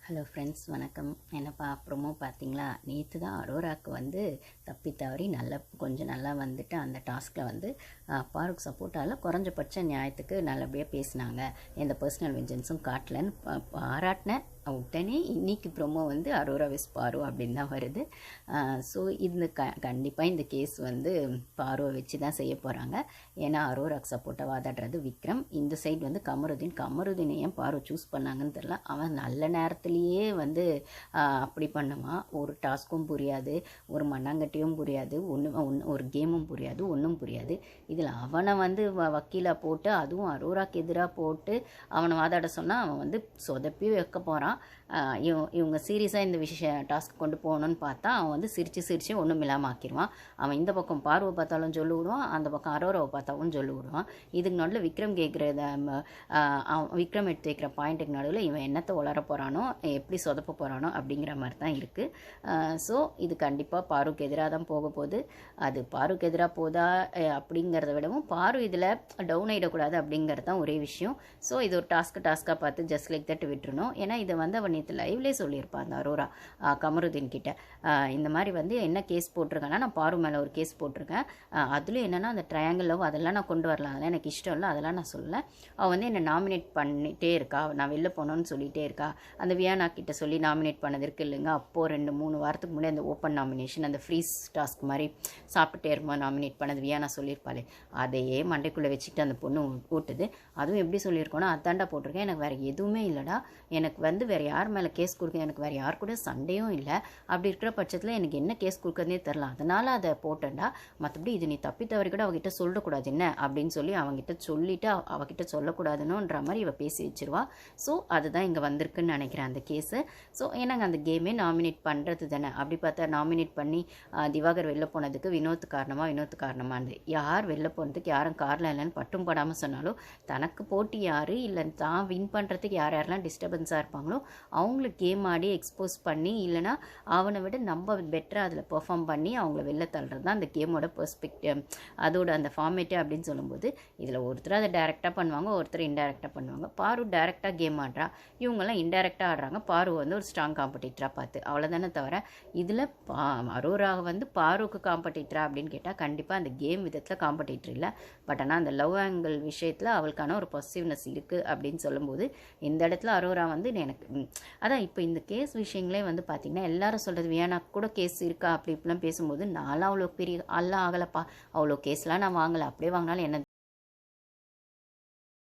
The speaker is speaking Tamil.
ஹலோ ஃப்ரெண்ட்ஸ், வணக்கம். என்னப்பா ப்ரொமோ பார்த்தீங்களா? நேற்று தான் அரோராவுக்கு வந்து தப்பி தவறி கொஞ்சம் நல்லா வந்துட்டு அந்த டாஸ்கில் வந்து பாருக்கு சப்போர்ட்டால் குறைஞ்சபட்ச நியாயத்துக்கு நல்லபடியாக பேசினாங்க. எந்த பர்சனல் வெஞ்சன்ஸும் காட்டலன்னு பாராட்டினேன். உடனே இன்னைக்கு ப்ரொமோ வந்து அரோரா விஸ் பாரு அப்படின்னு தான் வருது. ஸோ இந்த கண்டிப்பாக இந்த கேஸ் வந்து பாருவை வச்சு தான் செய்ய போகிறாங்க. ஏன்னா அரோராக்கு சப்போர்ட்டாக வாதாடுறது விக்ரம். இந்த சைடு வந்து கமருதீனை ஏன் பாரு சூஸ் பண்ணாங்கன்னு தெரில. அவன் நல்ல நேரத்துலேயே வந்து அப்படி பண்ணுவான். ஒரு டாஸ்க்கும் புரியாது, ஒரு மண்ணாங்கட்டியும் புரியாது, ஒரு கேமும் புரியாது, ஒன்றும் புரியாது. இதில் அவனை வந்து வக்கீலாக போட்டு, அதுவும் அரோராக்கு எதிராக போட்டு அவனை வாதாட சொன்னால் அவன் வந்து சொதப்பி வைக்க போகிறான். இவங்க சீரியஸாக இந்த டாஸ்க் கொண்டு போகணுன்னு பார்த்தா அவன் வந்து சிரித்து ஒன்றும் இல்லாமல் ஆக்கிடுவான். அவன் இந்த பக்கம் பார்வை பார்த்தாலும் சொல்லி விடுவான், அந்த பக்கம் அரோராவை பார்த்தாலும் சொல்லி விடுவான். இதுக்கு நடுவில் விக்ரம் விக்ரம் எடுத்து வைக்கிற பாயிண்ட்டுக்கு நடுவில் இவன் என்னத்தை உளர போகிறானோ, எப்படி சொதப்ப போகிறானோ அப்படிங்கிற மாதிரி தான் இருக்குது. ஸோ இது கண்டிப்பாக பாருக்கு எதிராக தான் போக போகுது. அது பாருக்கு எதிராக போதா அப்படிங்கிறத விடவும் பாரு இதில் டவுன் ஆகிடக்கூடாது அப்படிங்கிறது தான் ஒரே விஷயம். ஸோ இது ஒரு டாஸ்க்காக பார்த்து ஜஸ்ட் லைக் தட் விட்டுருணும். ஏன்னா இதை வந்து அவன் நேற்று லைவ்லேயே சொல்லியிருப்பான் அந்த அரோரா கமருதீன் கிட்ட. இந்த மாதிரி வந்து என்ன கேஸ் போட்டிருக்கேன்னா, நான் பாரு மேலே ஒரு கேஸ் போட்டிருக்கேன். அதுலேயும் என்னென்னா அந்த ட்ரையாங்கிள் லவ் அதெல்லாம் நான் கொண்டு வரலாம், அதெல்லாம் எனக்கு இஷ்டம் இல்லை, அதெல்லாம் நான் சொல்லலை. அவள் வந்து என்னை நாமினேட் பண்ணிகிட்டே இருக்கா, நான் வெளில போனோன்னு சொல்லிகிட்டே இருக்கா. அந்த வியானா கிட்ட சொல்லி நாமினேட் பண்ணதற்கு இல்லைங்க. அப்போது 2-3 வாரத்துக்கு முன்னாடி அந்த ஓப்பன் நாமினேஷன், அந்த ஃப்ரீஸ் டாஸ்க் மாதிரி சாப்பிட்டுட்டே இருக்கும்போது நாமினேட் பண்ணது வியானா சொல்லியிருப்பாளே, அதையே மண்டைக்குள்ளே வச்சுக்கிட்டு அந்த பொண்ணு ஊட்டுது. அதுவும் எப்படி சொல்லியிருக்கோன்னா, அதாண்டா போட்டிருக்கேன், எனக்கு வேறு எதுவுமே இல்லைடா, எனக்கு வந்து வேறு யார் மேலே கேஸ் கொடுக்க, எனக்கு வேறு யார் கூட சண்டையும் இல்லை. அப்படி இருக்கிற பட்சத்தில் எனக்கு என்ன கேஸ் கொடுக்கறதே தெரில, அதனால் அதை போட்டேன்டா. மற்றபடி இது நீ தப்பி தவறி கூட அவகிட்ட சொல்லக்கூடாது என்ன அப்படின்னு சொல்லி அவங்ககிட்ட சொல்லிவிட்டு அவகிட்ட சொல்லக்கூடாதுன்னுன்ற மாதிரி இவள் பேசி வச்சிருவா. ஸோ அதுதான் இங்கே வந்திருக்குன்னு நினைக்கிறேன் அந்த கேஸு. ஸோ ஏன்னாங்க அந்த கேமே நாமினேட் பண்ணுறது தானே. அப்படி பார்த்தா நாமினேட் பண்ணி திவாகர் வெளில போனதுக்கு வினோத் காரணமானது. யார் வெளில போனதுக்கு யாரும் காரணம் இல்லைன்னு பட்டும் படாமல் சொன்னாலும், தனக்கு போட்டி யார் இல்லை தான் வின் பண்ணுறதுக்கு யாரெல்லாம் டிஸ்டர்பன்ஸாக இருப்பாங்களோ அவங்களுக்கு கேம் ஆடி எக்ஸ்போஸ் பண்ணி, இல்லைனா அவனை விட நம்ம பெட்டராக அதில் பெர்ஃபார்ம் பண்ணி அவங்கள வெளில தள்ளுறது தான் அந்த கேமோட பெர்ஸ்பெக்டிவ், அதோட அந்த ஃபார்மேட்டு அப்படின்னு சொல்லும்போது இதில் ஒருத்தர் அதை டைரெக்டாக பண்ணுவாங்க, ஒருத்தர் இன்டைரக்டாக பண்ணுவாங்க. பாரு டைரெக்டாக கேம் ஆடுறா, இவங்கெல்லாம் இன்டைரக்டாக ஆடுறாங்க. பாரு வந்து ஒரு ஸ்ட்ராங் காம்படிட்டராக பார்த்து அவ்வளோதானே தவிர இதில் அரோரா வந்து பாருக்கு காம்படிட்டரா அப்படின்னு கேட்டால் கண்டிப்பாக அந்த கேம் விதத்தில் காம்படிட்டர் இல்லை. பட் ஆனால் அந்த லவ் ஆங்கிள் விஷயத்தில் அவளுக்கான ஒரு பாசிட்டிவ்னஸ் இருக்குது அப்படின்னு சொல்லும்போது இந்த இடத்துல அரோரா வந்து எனக்கு அதான் இப்போ இந்த கேஸ் விஷயங்களே வந்து பார்த்திங்கன்னா எல்லாரும் சொல்கிறது வியானா கூட கேஸ் இருக்கா அப்படி இப்படிலாம் பேசும்போது, நான்லாம் அவ்வளோ பெரிய ஆகலப்பா, அவ்வளோ கேஸ்லாம் நான் வாங்கலை, அப்படியே வாங்கினாலும் என்ன